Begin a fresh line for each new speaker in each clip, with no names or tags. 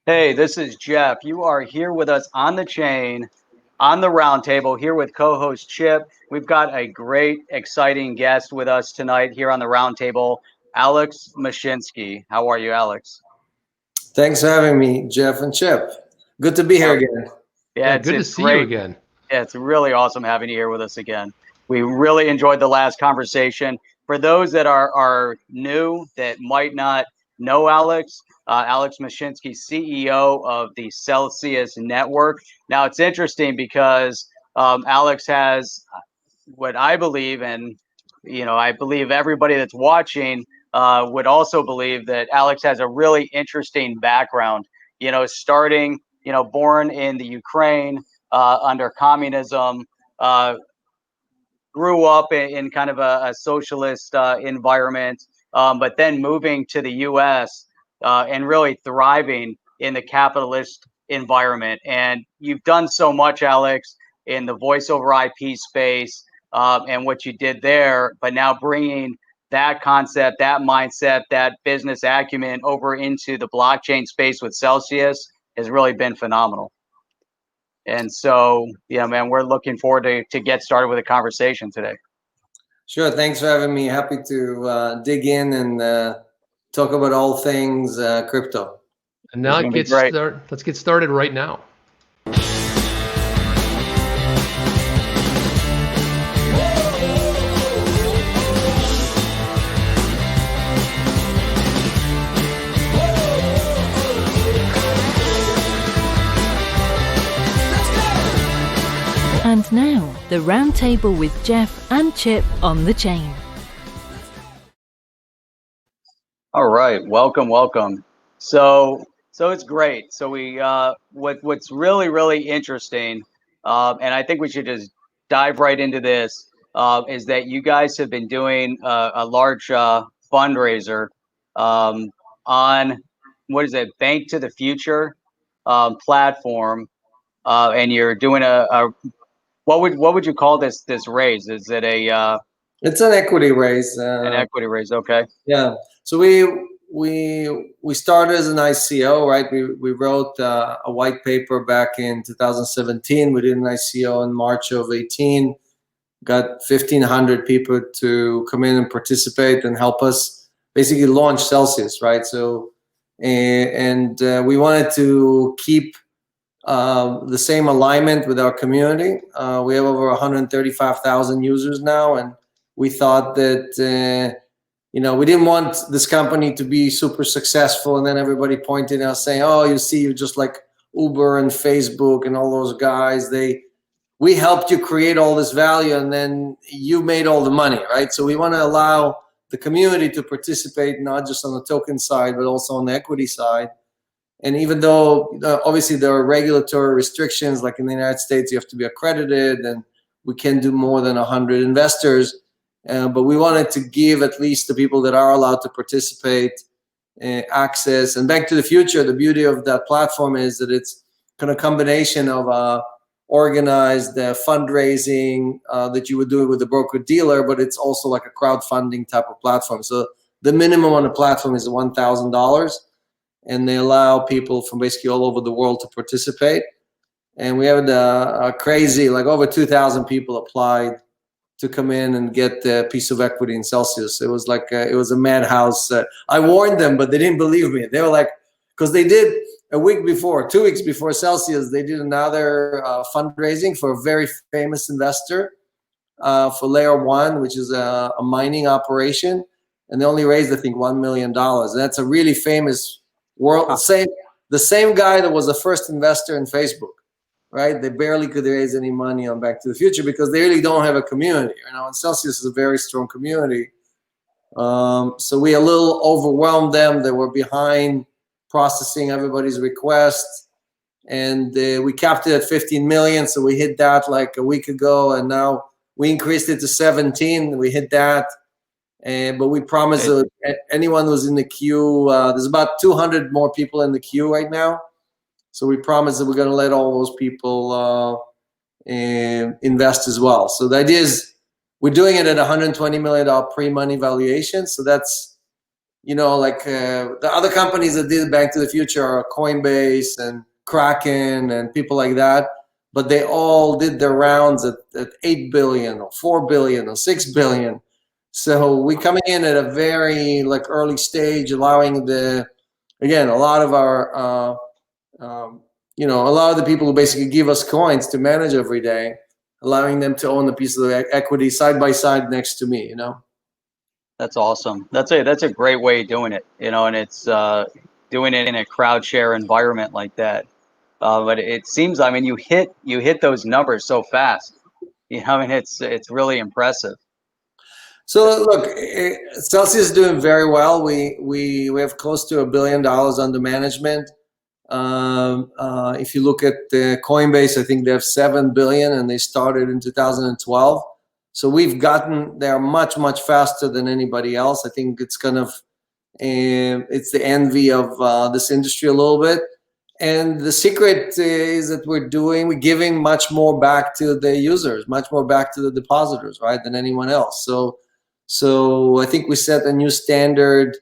Hey, this is Jeff. You are here with us on the chain, on the roundtable, here with co-host Chip. We've got a great, exciting guest with us tonight here on the roundtable, Alex Mashinsky. How are you, Alex?
Thanks for having me, Jeff and Chip. Good to be here
Yeah,
again.
yeah,
Yeah,
it's
good to
it's
see you
great.
again.
Yeah, it's really awesome having you here with us again. We really enjoyed the last conversation. For those that are new that might not know Alex, Alex Mashinsky, CEO of the Celsius Network. Now it's interesting because Alex has what I believe, and I believe everybody that's watching would also believe that Alex has a really interesting background. Starting, born in the Ukraine under communism, uh, grew up in kind of a socialist environment, but then moving to the U.S. And really thriving in the capitalist environment. And you've done so much, Alex, in the voice over IP space and what you did there, but now bringing that concept, that mindset, that business acumen over into the blockchain space with Celsius has really been phenomenal. And so, yeah, man, we're looking forward to get started with a conversation today.
Sure. Thanks for having me. Happy to dig in and talk about all things crypto.
And
This is
now
going to be great.
let's get started right now.
And now, the roundtable with Jeff and Chip on the chain.
All right, welcome. So it's great. So what's really interesting, and I think we should just dive right into this, is that you guys have been doing a large fundraiser um, on what is it, Bank to the Future platform, and you're doing a what would you call this raise? Is it a
It's an equity raise.
an equity raise? Okay.
Yeah. So we started as an ICO, right? We wrote a white paper back in 2017. We did an ICO in March of 18. Got 1,500 people to come in and participate and help us basically launch Celsius, right? So and we wanted to keep the same alignment with our community. We have over 135,000 users now, and we thought that we didn't want this company to be super successful, and then everybody pointing at us saying, "Oh, you see, you're just like Uber and Facebook and all those guys. We helped you create all this value, and then you made all the money, right?" So we want to allow the community to participate not just on the token side, but also on the equity side. And even though obviously there are regulatory restrictions, like in the United States, you have to be accredited, and we can do more than 100 investors, but we wanted to give at least the people that are allowed to participate access. And Back to the Future, the beauty of that platform is that it's kind of combination of organized fundraising that you would do it with a broker dealer, but it's also like a crowdfunding type of platform. So the minimum on the platform is $1,000, and they allow people from basically all over the world to participate. And we had a crazy, like over 2,000 people applied to come in and get a piece of equity in Celsius. It was like it was a madhouse. I warned them, but they didn't believe me. They were like, because they did a week before, 2 weeks before Celsius, they did another fundraising for a very famous investor for Layer One, which is a mining operation, and they only raised, I think, $1 million. And that's a really famous the same guy that was the first investor in Facebook, right? They barely could raise any money on Back to the Future because they really don't have a community. And Celsius is a very strong community. So we a little overwhelmed them. They were behind processing everybody's requests, and we capped it at 15 million. So we hit that like a week ago, and now we increased it to 17. We hit that. But we promise anyone who's in the queue, there's about 200 more people in the queue right now. So we promise that we're going to let all those people invest as well. So the idea is we're doing it at $120 million pre-money valuation. So that's like the other companies that did Bank to the Future are Coinbase and Kraken and people like that, but they all did their rounds at 8 billion or 4 billion or 6 billion. So we coming in at a very early stage, allowing a lot of our a lot of the people who basically give us coins to manage every day, allowing them to own a piece of the equity side by side next to me.
That's awesome. That's a great way of doing it, and it's doing it in a crowd share environment like that. But it seems, I mean, you hit those numbers so fast. It's really impressive.
So look, Celsius is doing very well. We have close to $1 billion under management. If you look at Coinbase, I think they have 7 billion, and they started in 2012. So we've gotten there much, much faster than anybody else. I think it's it's the envy of this industry a little bit. And the secret is that we're giving much more back to the users, much more back to the depositors, right, than anyone else. So I think we set a new standard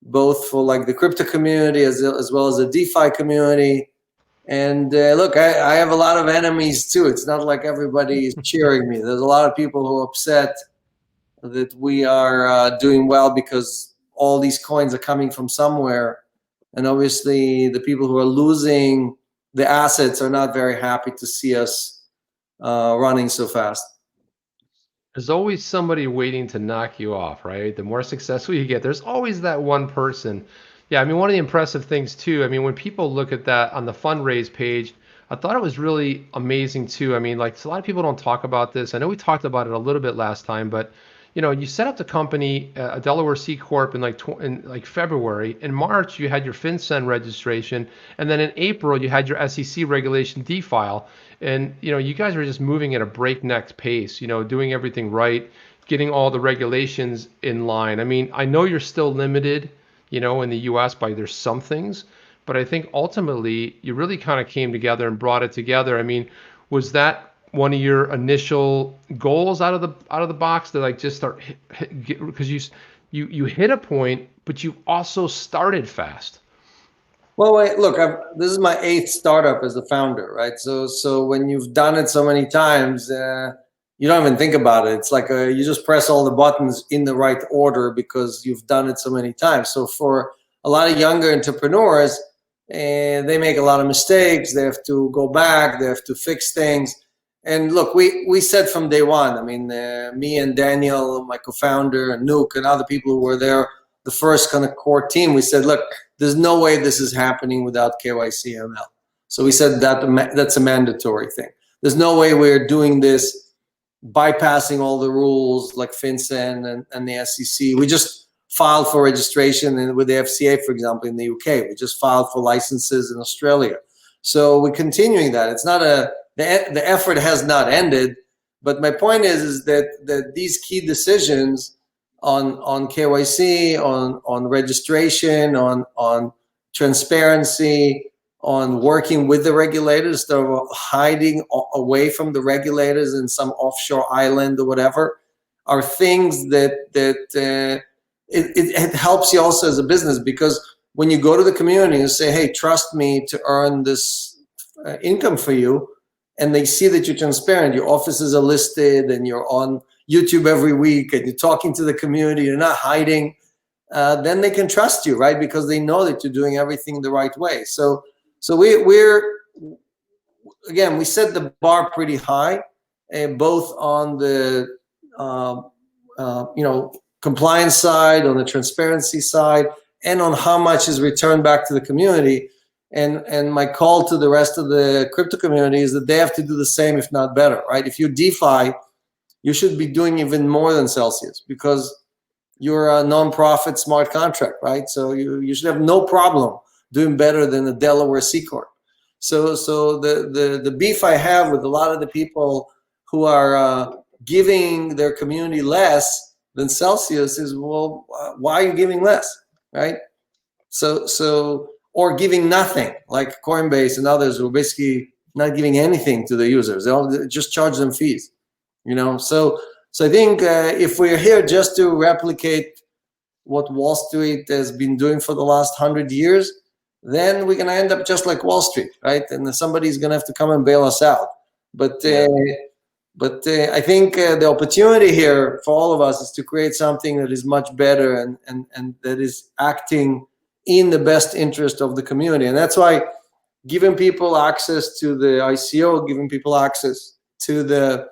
both for the crypto community as well as the DeFi community. And look, I have a lot of enemies too. It's not like everybody is cheering me. There's a lot of people who are upset that we are doing well because all these coins are coming from somewhere. And obviously the people who are losing the assets are not very happy to see us running so fast.
There's always somebody waiting to knock you off, right? The more successful you get, there's always that one person. Yeah, I mean, one of the impressive things too, I mean, when people look at that on the fundraise page, I thought it was really amazing too. I mean, a lot of people don't talk about this. I know we talked about it a little bit last time, but you set up the company, a Delaware C Corp in February. In March, you had your FinCEN registration, and then in April, you had your SEC Regulation D file. And you guys were just moving at a breakneck pace, doing everything right, getting all the regulations in line. I mean, I know you're still limited, in the U.S. by there's some things, but I think ultimately you really kind of came together and brought it together. I mean, was that one of your initial goals out of the box to just start because you hit a point, but you also started fast?
Well, wait, look, this is my 8th startup as a founder, right? So when you've done it so many times, you don't even think about it. It's like you just press all the buttons in the right order because you've done it so many times. So for a lot of younger entrepreneurs, they make a lot of mistakes. They have to go back. They have to fix things. And look, we said from day one, I mean, me and Daniel, my co-founder, and Nuke, and other people who were there, the first kind of core team, we said, look, there's no way this is happening without KYC ML. So we said that's a mandatory thing. There's no way we're doing this bypassing all the rules like FinCEN and the SEC. We just filed for registration with the FCA, for example, in the UK. We just filed for licenses in Australia. So we're continuing that. It's not the effort has not ended, but my point is that these key decisions on KYC, on registration, on transparency, on working with the regulators, instead of hiding away from the regulators in some offshore island or whatever, are things that it helps you also as a business, because when you go to the community and say, hey, trust me to earn this income for you, and they see that you're transparent, your offices are listed, and you're on YouTube every week, and you're talking to the community, you're not hiding, then they can trust you, right? Because they know that you're doing everything the right way. So we're again, we set the bar pretty high, both on the compliance side, on the transparency side, and on how much is returned back to the community. And my call to the rest of the crypto community is that they have to do the same, if not better, right? If you're DeFi, you should be doing even more than Celsius, because you're a non-profit smart contract, right? So you should have no problem doing better than the Delaware C Corp. So the beef I have with a lot of the people who are giving their community less than Celsius is, well, why are you giving less, right? So or giving nothing, like Coinbase and others who are basically not giving anything to the users. They'll just charge them fees, So I think if we're here just to replicate what Wall Street has been doing for the last 100 years, then we're going to end up just like Wall Street, right? And somebody's going to have to come and bail us out. But I think the opportunity here for all of us is to create something that is much better and that is acting in the best interest of the community. And that's why giving people access to the ICO, giving people access to the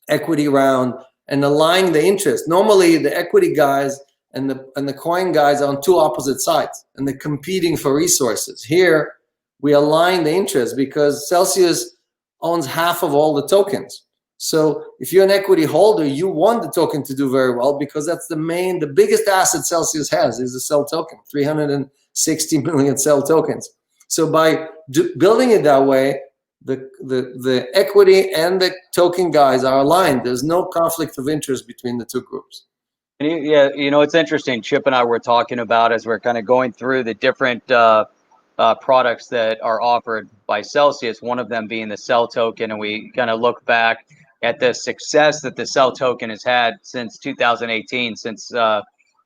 equity round, and aligning the interest. Normally, the equity guys and the coin guys are on two opposite sides, and they're competing for resources. Here, we align the interest because Celsius owns half of all the tokens. So if you're an equity holder, you want the token to do very well because that's the biggest asset Celsius has is a cell token, 360 million cell tokens. So by building it that way, the equity and the token guys are aligned. There's no conflict of interest between the two groups.
And yeah, it's interesting. Chip and I were talking about as we're kind of going through the different products that are offered by Celsius, one of them being the cell token. And we kind of look back at the success that the cell token has had since 2018, since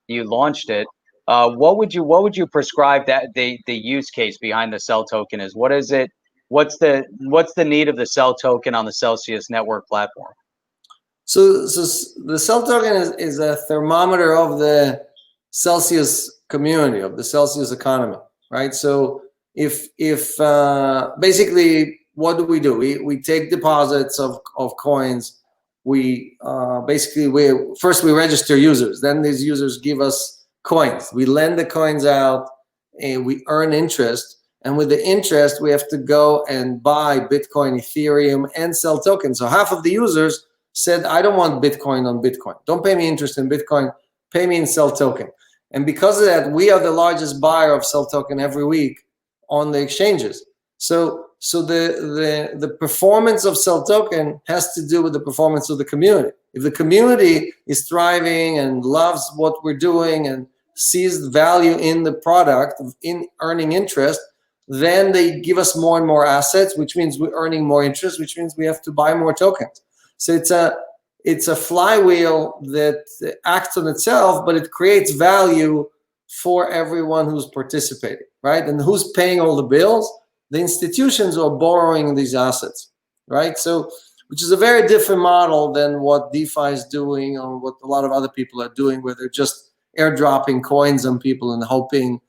you launched it. What would you prescribe that the use case behind the cell token is? What is it? What's the need of the cell token on the Celsius network platform?
So the cell token is a thermometer of the Celsius community, of the Celsius economy, right? So if basically, what do? We take deposits of coins. We first register users. Then these users give us coins. We lend the coins out, and we earn interest. And with the interest, we have to go and buy Bitcoin, Ethereum, and cell tokens. So half of the users said, I don't want Bitcoin on Bitcoin. Don't pay me interest in Bitcoin. Pay me in cell token. And because of that, we are the largest buyer of cell token every week on the exchanges. So the performance of cell token has to do with the performance of the community. If the community is thriving and loves what we're doing and sees the value in the product, in earning interest, then they give us more and more assets, which means we're earning more interest, which means we have to buy more tokens. So it's a flywheel that acts on itself, but it creates value for everyone who's participating, right? And who's paying all the bills? The institutions who are borrowing these assets, right? So, which is a very different model than what DeFi is doing or what a lot of other people are doing, where they're just airdropping coins on people and hoping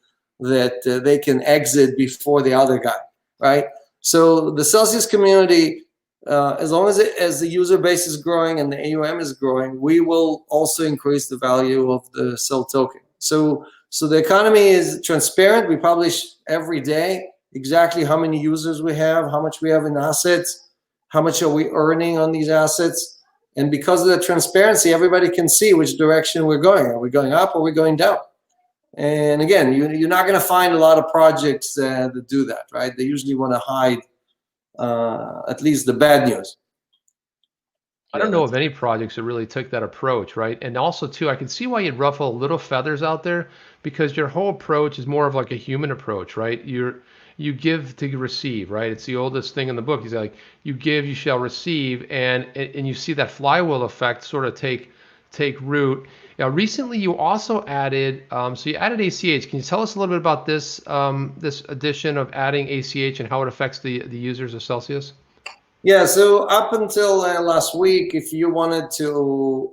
that they can exit before the other guy, right? So the Celsius community, as long as the user base is growing and the AUM is growing, we will also increase the value of the cell token. So the economy is transparent. We publish every day exactly how many users we have, how much we have in assets, how much are we earning on these assets. And because of the transparency, everybody can see which direction we're going. Are we going up or are we going down? And again, you're not going to find a lot of projects that do that, right? They usually want to hide at least the bad news.
I don't know of any projects that really took that approach, right? And also, too, I can see why you'd ruffle little feathers out there, because your whole approach is more of like a human approach, right? You give to receive, right? It's the oldest thing in the book. He's like, you give, you shall receive, and you see that flywheel effect sort of take root. Now, recently you also added, so you added ACH. Can you tell us a little bit about this this addition of adding ACH and how it affects the users of Celsius?
Yeah, so up until last week, if you wanted to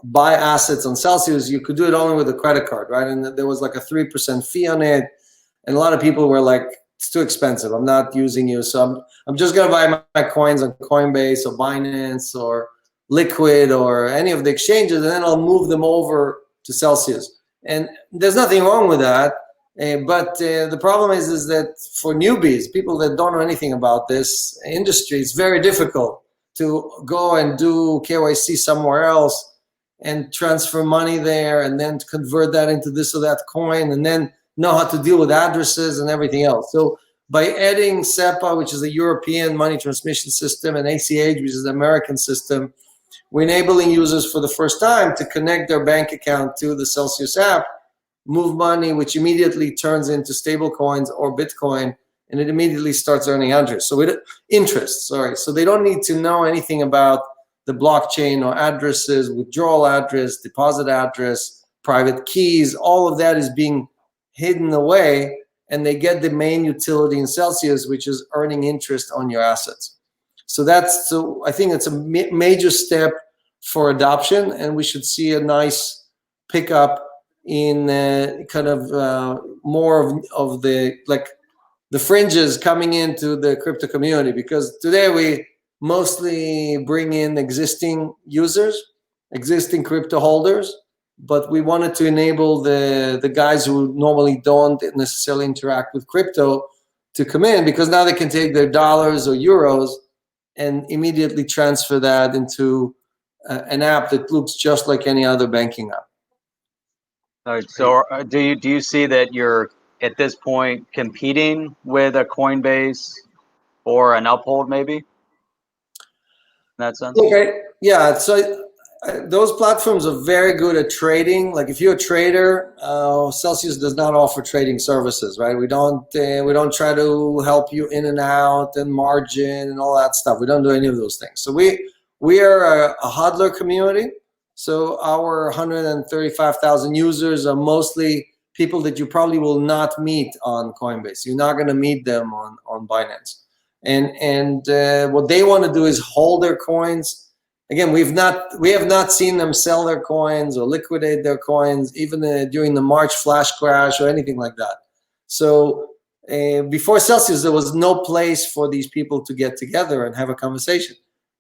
buy assets on Celsius, you could do it only with a credit card, right? And there was like a 3% fee on it. And a lot of people were like, it's too expensive. I'm not using you. So I'm just going to buy my coins on Coinbase or Binance or Liquid or any of the exchanges, and then I'll move them over to Celsius. And there's nothing wrong with that. But the problem is that for newbies, people that don't know anything about this industry, it's very difficult to go and do KYC somewhere else and transfer money there and then convert that into this or that coin and then know how to deal with addresses and everything else. So by adding SEPA, which is a European money transmission system, and ACH, which is the American system, we're enabling users for the first time to connect their bank account to the Celsius app, move money, which immediately turns into stable coins or Bitcoin, and it immediately starts earning interest. So they don't need to know anything about the blockchain or addresses, withdrawal address, deposit address, private keys, all of that is being hidden away, and they get the main utility in Celsius, which is earning interest on your assets. So I think it's a major step for adoption, and we should see a nice pickup in kind of more of the fringes coming into the crypto community, because today we mostly bring in existing users, existing crypto holders, but we wanted to enable the guys who normally don't necessarily interact with crypto to come in, because now they can take their dollars or euros and immediately transfer that into an app that looks just like any other banking app.
All right, so do you see that you're at this point competing with a Coinbase or an Uphold, maybe, in that sense?
Okay, yeah. So those platforms are very good at trading. Like if you're a trader, Celsius does not offer trading services, right? We don't try to help you in and out and margin and all that stuff. We don't do any of those things. So we are a hodler community. So our 135,000 users are mostly people that you probably will not meet on Coinbase. You're not going to meet them on Binance. And what they want to do is hold their coins. Again, we have not seen them sell their coins or liquidate their coins, even during the March flash crash or anything like that. So before Celsius, there was no place for these people to get together and have a conversation.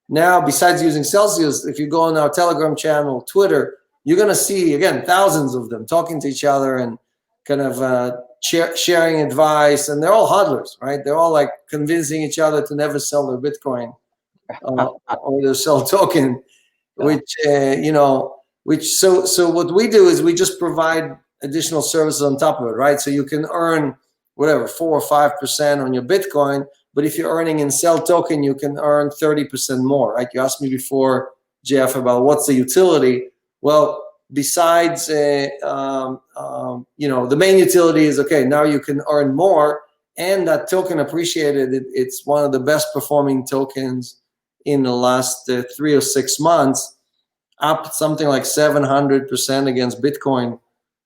Now, besides using Celsius, if you go on our Telegram channel, Twitter, you're going to see, again, thousands of them talking to each other and kind of sharing advice. And they're all hodlers, right? They're all like convincing each other to never sell their Bitcoin or their sell token, which so what we do is we just provide additional services on top of it, right? So you can earn whatever 4 or 5% on your Bitcoin, but if you're earning in sell token, you can earn 30% more, right? You asked me before, Jeff, about what's the utility. Well, besides the main utility is, okay, now you can earn more, and that token appreciated. It's one of the best performing tokens in the last 3 or 6 months, up something like 700% against Bitcoin.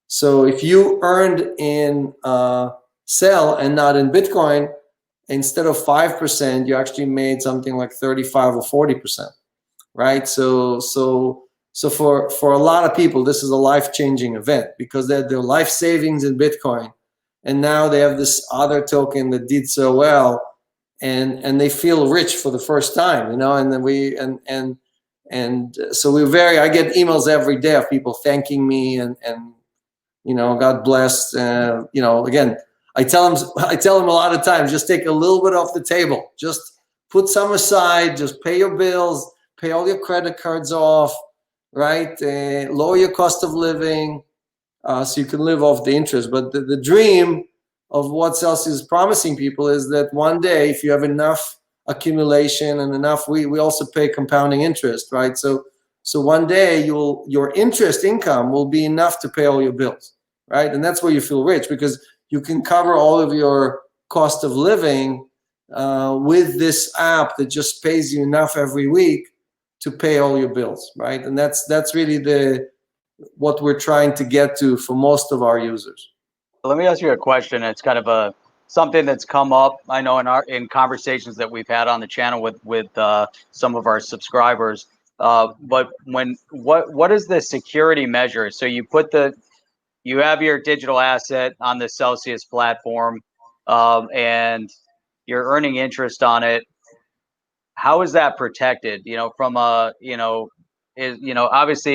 So if you earned in sell and not in Bitcoin, instead of 5%, you actually made something like 35 or 40%, right? So for a lot of people, this is a life-changing event, because they had their life savings in Bitcoin, and now they have this other token that did so well, and they feel rich for the first time, and then so I get emails every day of people thanking me and God bless. Again, I tell them a lot of times, just take a little bit off the table, just put some aside, just pay your bills, pay all your credit cards off, right? Lower your cost of living, so you can live off the interest. But the dream of what Celsius is promising people is that one day, if you have enough accumulation and enough, we also pay compounding interest, right? So one day your interest income will be enough to pay all your bills, right? And that's where you feel rich, because you can cover all of your cost of living with this app that just pays you enough every week to pay all your bills, right? And that's really what we're trying to get to for most of our users.
Let me ask you a question. It's kind of something that's come up, I know, in conversations that we've had on the channel with some of our subscribers. But what is the security measure? So you have your digital asset on the Celsius platform, and you're earning interest on it. How is that protected? From obviously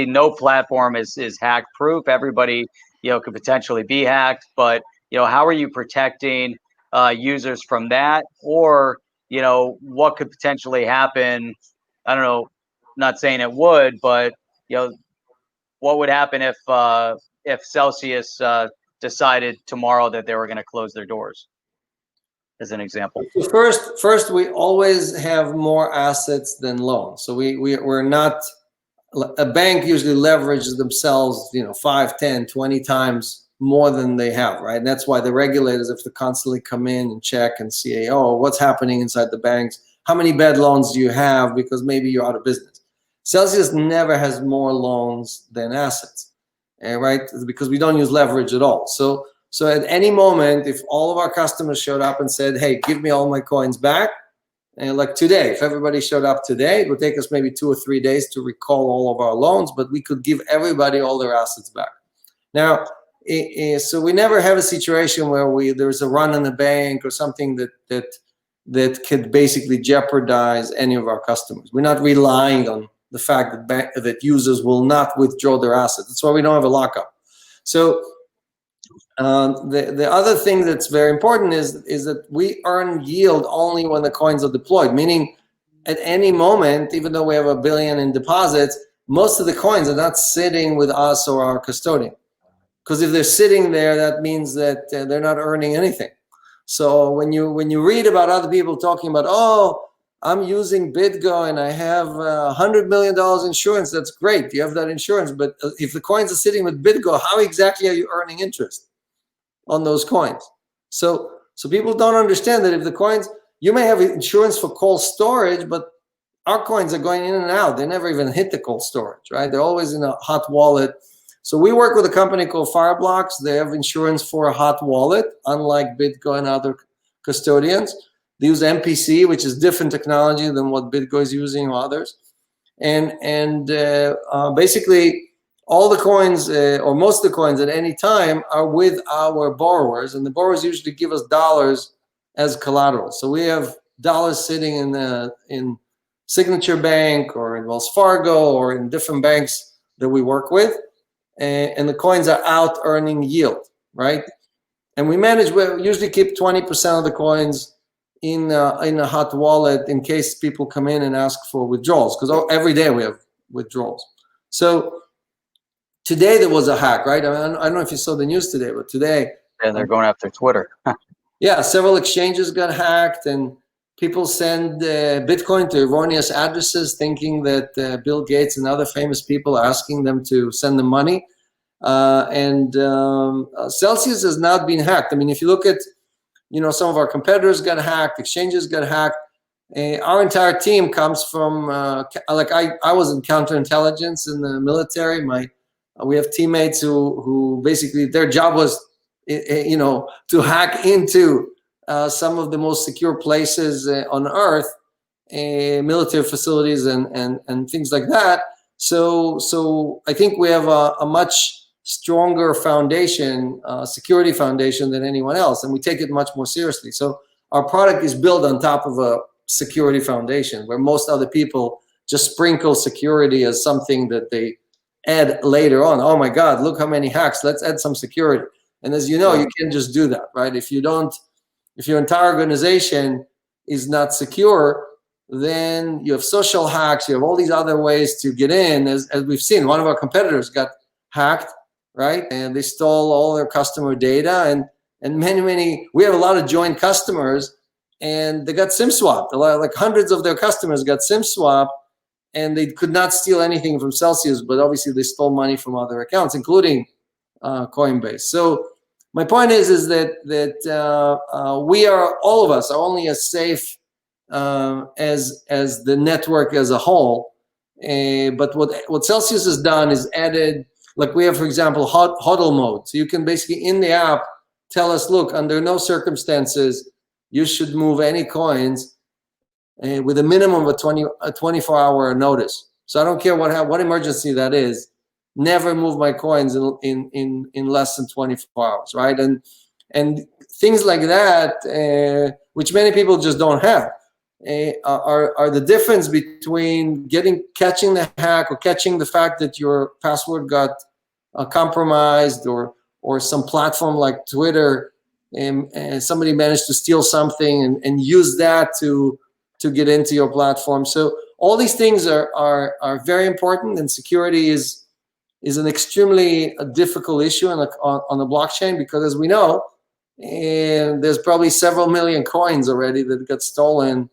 no platform is hack proof. Everybody, could potentially be hacked, but how are you protecting users from that? Or, what could potentially happen? I don't know, not saying it would, but what would happen if Celsius decided tomorrow that they were going to close their doors, as an example?
First, we always have more assets than loans. So we're not, a bank usually leverages themselves, 5, 10, 20 times more than they have, right? And that's why the regulators have to constantly come in and check and see, what's happening inside the banks? How many bad loans do you have? Because maybe you're out of business. Celsius never has more loans than assets, right? Because we don't use leverage at all. So at any moment, if all of our customers showed up and said, hey, give me all my coins back, and like today, if everybody showed up today, it would take us maybe 2 or 3 days to recall all of our loans, but we could give everybody all their assets back. Now, so we never have a situation where there's a run in the bank or something that could basically jeopardize any of our customers. We're not relying on the fact that users will not withdraw their assets. That's why we don't have a lockup. So the other thing that's very important is that we earn yield only when the coins are deployed, meaning at any moment, even though we have $1 billion in deposits, most of the coins are not sitting with us or our custodian. Because if they're sitting there, that means that they're not earning anything. So when you read about other people talking about, oh, I'm using BitGo and I have $100 million insurance, that's great. You have that insurance, but if the coins are sitting with BitGo, how exactly are you earning interest on those coins? So people don't understand that if the coins, you may have insurance for cold storage, but our coins are going in and out. They never even hit the cold storage, right? They're always in a hot wallet. So we work with a company called Fireblocks. They have insurance for a hot wallet, unlike BitGo and other custodians. They use MPC, which is different technology than what BitGo is using or others. And basically, all the coins, or most of the coins at any time, are with our borrowers. And the borrowers usually give us dollars as collateral. So we have dollars sitting in Signature Bank or in Wells Fargo or in different banks that we work with. And the coins are out earning yield, right? And we usually keep 20% of the coins in a hot wallet in case people come in and ask for withdrawals, because every day we have withdrawals. So today there was a hack, right? I don't know if you saw the news today, but today.
And they're going after Twitter.
Yeah, several exchanges got hacked and people send Bitcoin to erroneous addresses thinking that Bill Gates and other famous people are asking them to send them money. Celsius has not been hacked. I mean, if you look at, some of our competitors got hacked, exchanges got hacked. Our entire team comes from, I was in counterintelligence in the military. We have teammates who basically their job was, to hack into some of the most secure places on earth, military facilities and things like that. So I think we have a much stronger foundation, security foundation than anyone else, and we take it much more seriously. So our product is built on top of a security foundation, where most other people just sprinkle security as something that they add later on. Oh my God, look how many hacks, let's add some security. And as you know, you can't just do that, right? If your entire organization is not secure, then you have social hacks, you have all these other ways to get in. As we've seen, one of our competitors got hacked, right? And they stole all their customer data, and many, we have a lot of joint customers, and they got SIM swapped. Like hundreds of their customers got SIM swapped, and they could not steal anything from Celsius, but obviously they stole money from other accounts, including Coinbase. So my point is that we are, all of us are only as safe as the network as a whole. But what Celsius has done is added, like we have, for example, HODL mode. So you can basically in the app tell us, look, under no circumstances you should move any coins with a minimum of a 24-hour notice. So I don't care what emergency that is. Never move my coins in less than 24 hours, right? And things like that, which many people just don't have, are the difference between catching the hack or catching the fact that your password got compromised, or some platform like Twitter, and somebody managed to steal something and use that to get into your platform. So all these things are very important, and security is an extremely difficult issue on the blockchain, because as we know, there's probably several million coins already that got stolen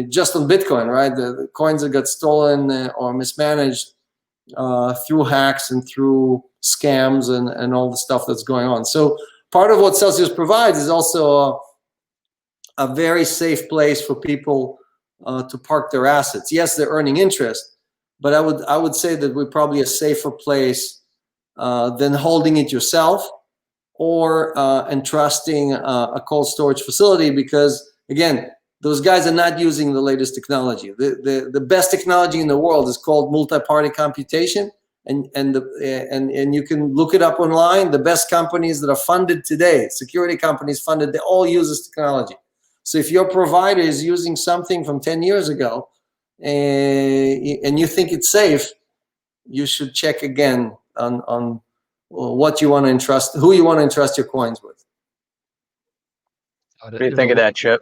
just on Bitcoin, right? The coins that got stolen or mismanaged through hacks and through scams and all the stuff that's going on. So part of what Celsius provides is also a very safe place for people to park their assets. Yes, they're earning interest, but I would say that we're probably a safer place than holding it yourself or entrusting a cold storage facility, because again, those guys are not using the latest technology. The best technology in the world is called multi-party computation, and you can look it up online. The best companies that are funded today, security companies funded, they all use this technology. So if your provider is using something from 10 years ago and you think it's safe, you should check again on what you want to entrust, who you want to entrust your coins with.
What do you think of that, Chip?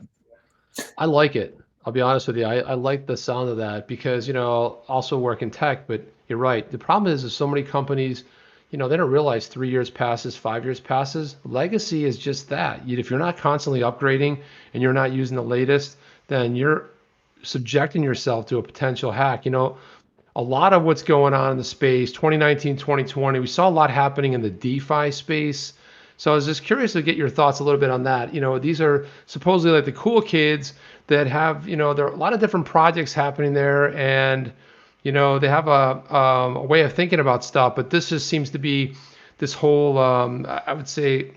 I like it. I'll be honest with you. I like the sound of that because, also work in tech, but you're right. The problem is so many companies, they don't realize 3 years passes, 5 years passes. Legacy is just that. If you're not constantly upgrading and you're not using the latest, then you're subjecting yourself to a potential hack. A lot of what's going on in the space, 2019, 2020, we saw a lot happening in the DeFi space. So I was just curious to get your thoughts a little bit on that. These are supposedly like the cool kids that have, there are a lot of different projects happening there, and, they have a way of thinking about stuff, but this just seems to be this whole, I would say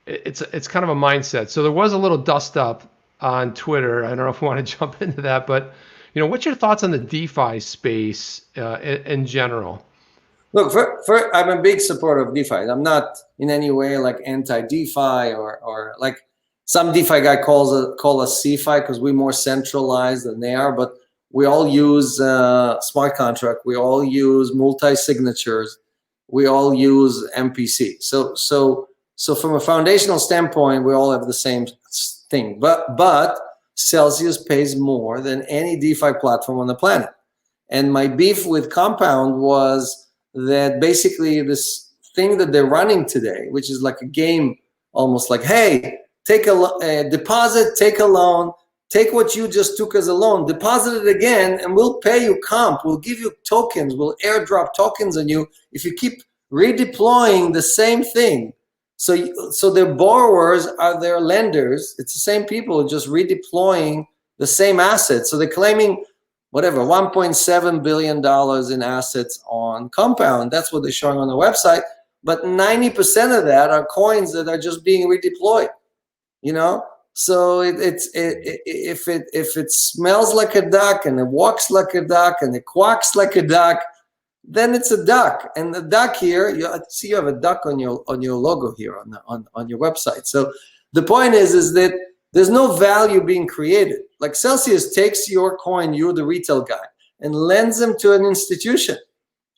it's kind of a mindset. So there was a little dust up on Twitter. I don't know if you want to jump into that, but what's your thoughts on the DeFi space in general?
Look, I'm a big supporter of DeFi. I'm not in any way like anti-DeFi or like some DeFi guy call us CeFi because we're more centralized than they are. But we all use smart contract. We all use multi-signatures. We all use MPC. So from a foundational standpoint, we all have the same thing. But Celsius pays more than any DeFi platform on the planet. And my beef with Compound was that basically this thing that they're running today, which is like a game, almost like, hey, take a deposit, take a loan, take what you just took as a loan, deposit it again, and we'll pay you comp. We'll give you tokens. We'll airdrop tokens on you if you keep redeploying the same thing. So their borrowers are their lenders. It's the same people just redeploying the same assets. So they're claiming whatever, $1.7 billion in assets on Compound. That's what they're showing on the website. But 90% of that are coins that are just being redeployed. So if it smells like a duck and it walks like a duck and it quacks like a duck, then it's a duck. And the duck here, you have a duck on your logo here on your website. So the point is that there's no value being created. Like Celsius takes your coin, you're the retail guy, and lends them to an institution.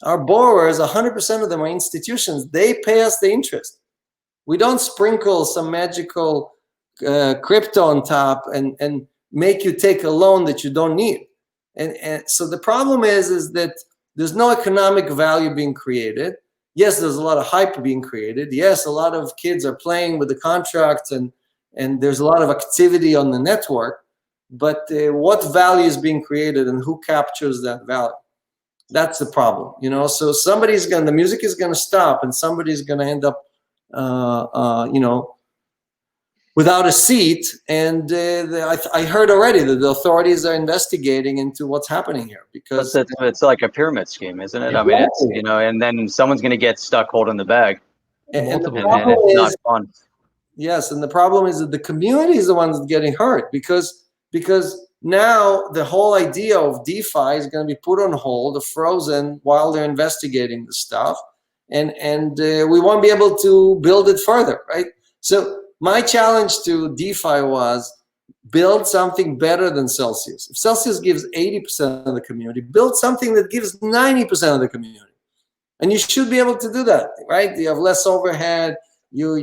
Our borrowers, 100% of them are institutions. They pay us the interest. We don't sprinkle some magical crypto on top and make you take a loan that you don't need. And so the problem is that there's no economic value being created. Yes, there's a lot of hype being created. Yes, a lot of kids are playing with the contracts and there's a lot of activity on the network, but what value is being created and who captures that value? That's the problem, So the music is going to stop, and somebody's going to end up, without a seat. And I heard already that the authorities are investigating into what's happening here because
it's like a pyramid scheme, isn't it?
Exactly.
I mean, it's and then someone's going to get stuck holding the bag,
and
it's not fun.
Yes, and the problem is that the community is the one that's getting hurt because now the whole idea of DeFi is going to be put on hold or frozen while they're investigating the stuff, and we won't be able to build it further, right? So my challenge to DeFi was build something better than Celsius. If Celsius gives 80% of the community, build something that gives 90% of the community, and you should be able to do that, right? You have less overhead. You're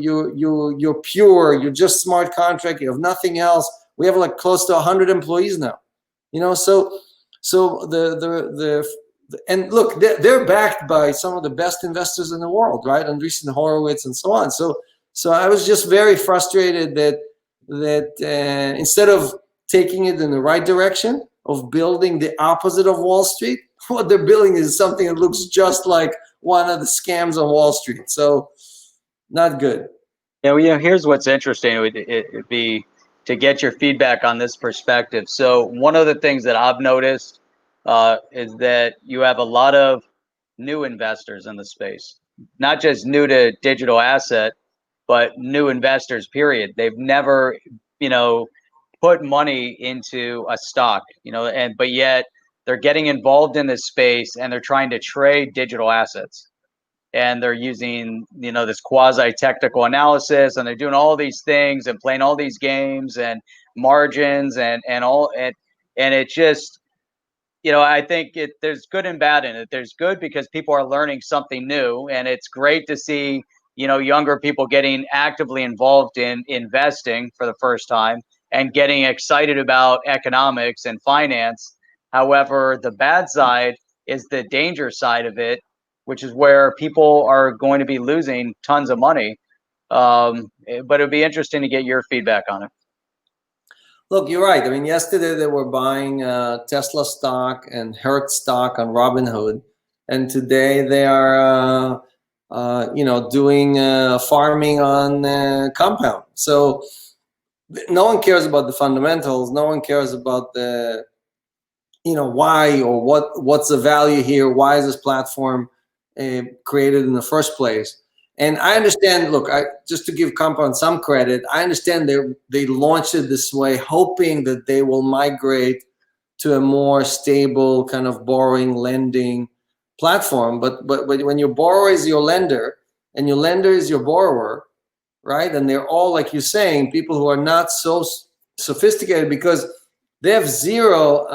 pure. You're just smart contract. You have nothing else. We have like close to 100 employees now, So and look, they're backed by some of the best investors in the world, right? Andreessen Horowitz and so on. So I was just very frustrated that instead of taking it in the right direction of building the opposite of Wall Street, what they're building is something that looks just like one of the scams on Wall Street. So not good.
Here's what's interesting. It'd be to get your feedback on this perspective. So one of the things that I've noticed is that you have a lot of new investors in the space, not just new to digital asset, but new investors, period. They've never, put money into a stock, but yet they're getting involved in this space and they're trying to trade digital assets. And they're using, this quasi technical analysis, and they're doing all these things and playing all these games and margins and all, and it just, I think there's good and bad in it. There's good because people are learning something new, and it's great to see, younger people getting actively involved in investing for the first time and getting excited about economics and finance. However, the bad side is the danger side of it, which is where people are going to be losing tons of money. But it'd be interesting to get your feedback on it.
Look, you're right. I mean, yesterday they were buying Tesla stock and Hertz stock on Robinhood, and today they are, doing farming on Compound. So no one cares about the fundamentals. No one cares about the, why or what's the value here. Why is this platform created in the first place? And I understand, look, just to give Compound some credit, I understand they launched it this way, hoping that they will migrate to a more stable kind of borrowing, lending platform. But when your borrower is your lender and your lender is your borrower, right? And they're all, like you're saying, people who are not so sophisticated because they have zero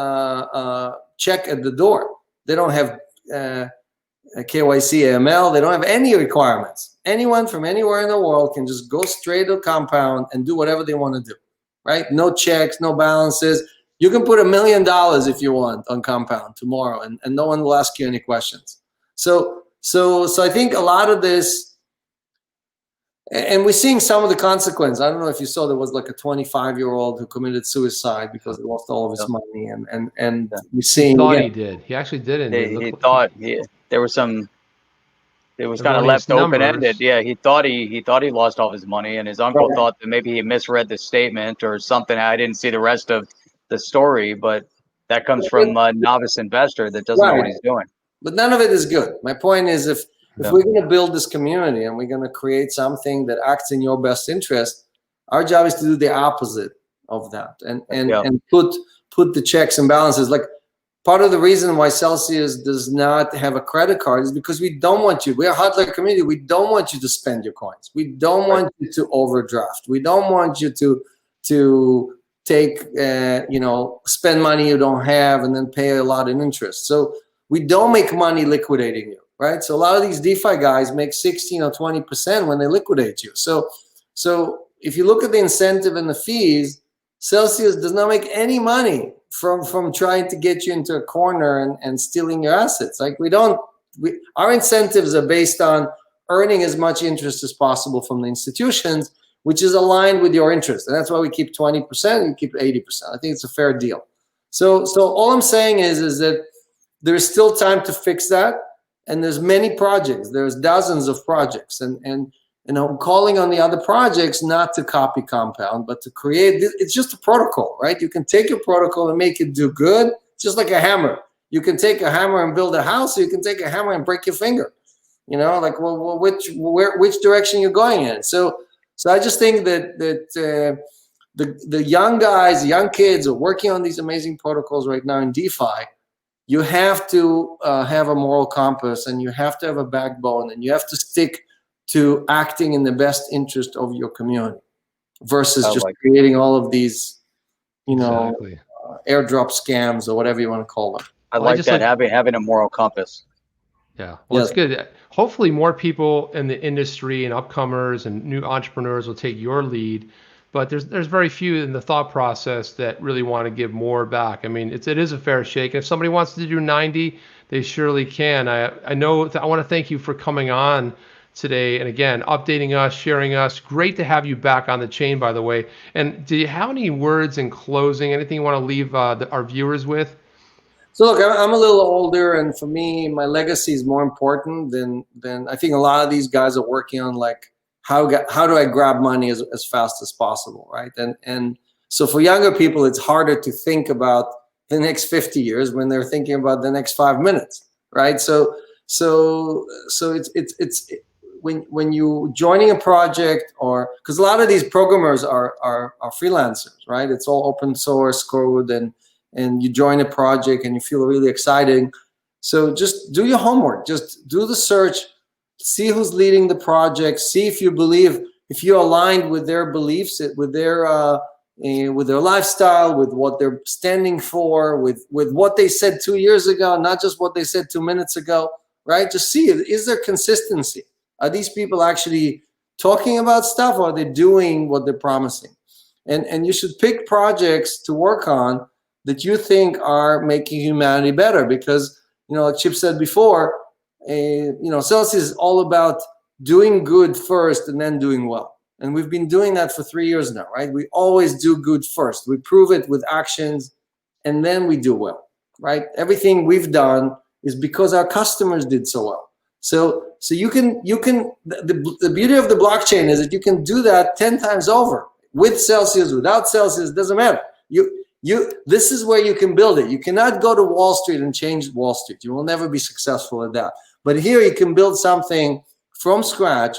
check at the door. They don't have KYC, AML. They don't have any requirements. Anyone from anywhere in the world can just go straight to Compound and do whatever they want to do, right? No checks, no balances. You can put $1 million if you want on Compound tomorrow, and no one will ask you any questions. So I think a lot of this, and we're seeing some of the consequence. I don't know if you saw, there was like a 25-year-old who committed suicide because he lost all of his money, and we're seeing.
He thought he did. He actually didn't.
He thought there was some. It was kind of left open-ended. Yeah, he thought he lost all his money, and his uncle thought that maybe he misread the statement or something. I didn't see the rest of the story, but that comes from a novice investor that doesn't know what he's doing.
But none of it is good. My point is, if we're going to build this community and we're going to create something that acts in your best interest, our job is to do the opposite of that and put the checks and balances. Like, part of the reason why Celsius does not have a credit card is because we don't want you. We're a hardware community. We don't want you to spend your coins. We don't want you to overdraft. We don't want you to take, spend money you don't have and then pay a lot in interest. So we don't make money liquidating you, right? So a lot of these DeFi guys make 16 or 20% when they liquidate you. So if you look at the incentive and the fees, Celsius does not make any money from trying to get you into a corner and stealing your assets. Like, our incentives are based on earning as much interest as possible from the institutions, which is aligned with your interest. And that's why we keep 20% and keep 80%. I think it's a fair deal. So all I'm saying is that there's still time to fix that. And there's many projects. There's dozens of projects. And I'm calling on the other projects not to copy Compound, but to create. It's just a protocol, right? You can take your protocol and make it do good, just like a hammer. You can take a hammer and build a house, or you can take a hammer and break your finger. Like, well, which direction you're going in? So I just think that the young guys, young kids are working on these amazing protocols right now in DeFi. You have to have a moral compass, and you have to have a backbone, and you have to stick to acting in the best interest of your community versus just creating all of these, airdrop scams or whatever you want to call them.
I like that, having a moral compass.
Yeah, well, it's good. Hopefully more people in the industry and upcomers and new entrepreneurs will take your lead. But there's very few in the thought process that really want to give more back. I mean, it is a fair shake. If somebody wants to do 90, they surely can. I know I want to thank you for coming on today, and again, updating us, sharing us. Great to have you back on the chain, by the way. And do you have any words in closing, anything you want to leave our viewers with?
So look, I'm a little older, and for me, my legacy is more important than I think a lot of these guys are working on, like, how do I grab money as fast as possible, right? And so for younger people, it's harder to think about the next 50 years when they're thinking about the next 5 minutes, right? So it's when you joining a project, or because a lot of these programmers are freelancers, right? It's all open source code, and you join a project and you feel really exciting. So just do your homework, just do the search, see who's leading the project, see if you're aligned with their beliefs, with their lifestyle, with what they're standing for, with what they said 2 years ago, not just what they said 2 minutes ago, right? Just see, is there consistency? Are these people actually talking about stuff, or are they doing what they're promising? And you should pick projects to work on that you think are making humanity better, because, like Chip said before, Celsius is all about doing good first and then doing well. And we've been doing that for 3 years now, right? We always do good first. We prove it with actions, and then we do well, right? Everything we've done is because our customers did so well. So you can the beauty of the blockchain is that you can do that 10 times over, with Celsius, without Celsius, doesn't matter. This is where you can build it. You cannot go to Wall Street and change Wall Street. You will never be successful at that. But here you can build something from scratch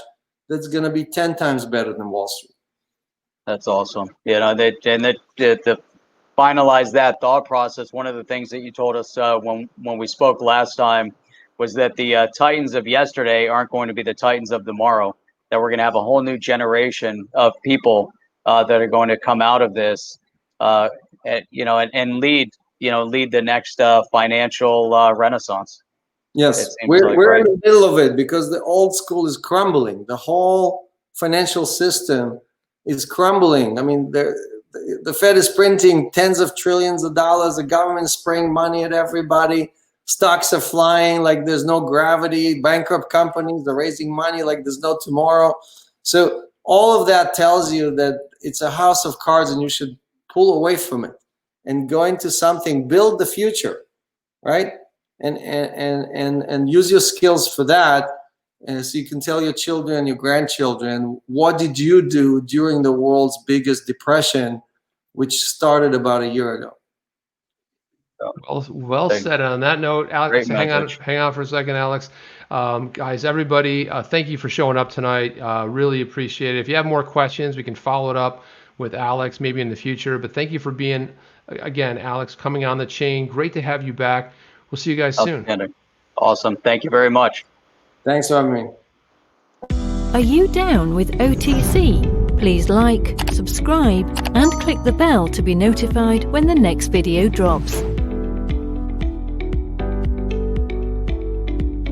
that's going to be 10 times better than Wall Street.
That's awesome. To finalize that thought process, one of the things that you told us when we spoke last time was that the Titans of yesterday aren't going to be the Titans of tomorrow, that we're going to have a whole new generation of people that are going to come out of this, and lead the next financial renaissance.
Yes, we're in the middle of it, because the old school is crumbling. The whole financial system is crumbling. I mean, the Fed is printing tens of trillions of dollars. The government is spraying money at everybody. Stocks are flying like there's no gravity. Bankrupt companies are raising money like there's no tomorrow. So all of that tells you that it's a house of cards, and you should pull away from it and go into something, build the future, right? And use your skills for that, and so you can tell your children, your grandchildren, what did you do during the world's biggest depression, which started about a year ago.
Well said. On that note, Alex, hang on for a second, Alex. Guys, everybody, thank you for showing up tonight. Really appreciate it. If you have more questions, we can follow it up with Alex maybe in the future. But thank you for being, again, Alex, coming on the chain. Great to have you back. We'll see you guys soon.
Awesome. Thank you very much.
Thanks for having me.
Are you down with OTC? Please like, subscribe, and click the bell to be notified when the next video drops.